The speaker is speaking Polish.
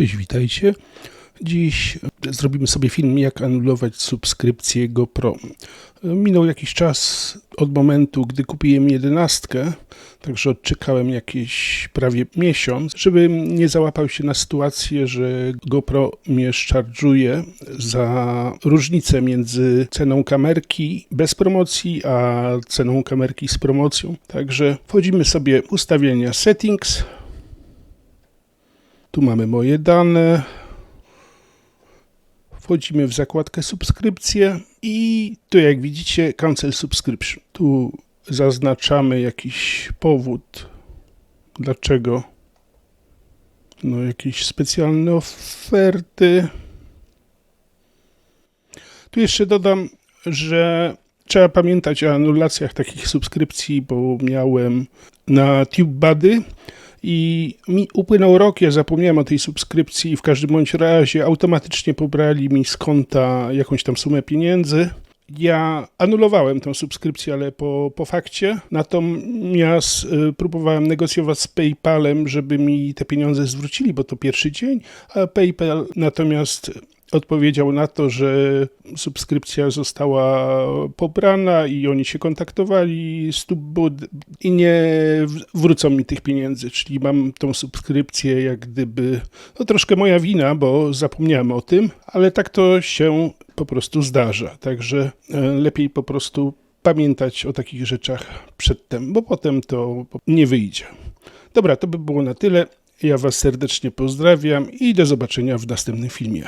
Cześć, witajcie. Dziś zrobimy sobie film, jak anulować subskrypcję GoPro. Minął jakiś czas od momentu, gdy kupiłem 11, także odczekałem jakieś prawie miesiąc, żebym nie załapał się na sytuację, że GoPro mnie szarżuje za różnicę między ceną kamerki bez promocji, a ceną kamerki z promocją. Także wchodzimy sobie w ustawienia Settings. Tu mamy moje dane. Wchodzimy w zakładkę subskrypcje i tu, jak widzicie, Cancel Subscription. Tu zaznaczamy jakiś powód, dlaczego. Jakieś specjalne oferty. Tu jeszcze dodam, że trzeba pamiętać o anulacjach takich subskrypcji, bo miałem na TubeBuddy i mi upłynął rok, ja zapomniałem o tej subskrypcji i w każdym bądź razie automatycznie pobrali mi z konta jakąś tam sumę pieniędzy. Ja anulowałem tę subskrypcję, ale po fakcie, natomiast próbowałem negocjować z PayPalem, żeby mi te pieniądze zwrócili, bo to pierwszy dzień, a PayPal natomiast odpowiedział na to, że subskrypcja została pobrana i oni się kontaktowali z TubeBuddy i nie wrócą mi tych pieniędzy, czyli mam tą subskrypcję jak gdyby, troszkę moja wina, bo zapomniałem o tym, ale tak to się po prostu zdarza, także lepiej po prostu pamiętać o takich rzeczach przedtem, bo potem to nie wyjdzie. Dobra, to by było na tyle. Ja Was serdecznie pozdrawiam i do zobaczenia w następnym filmie.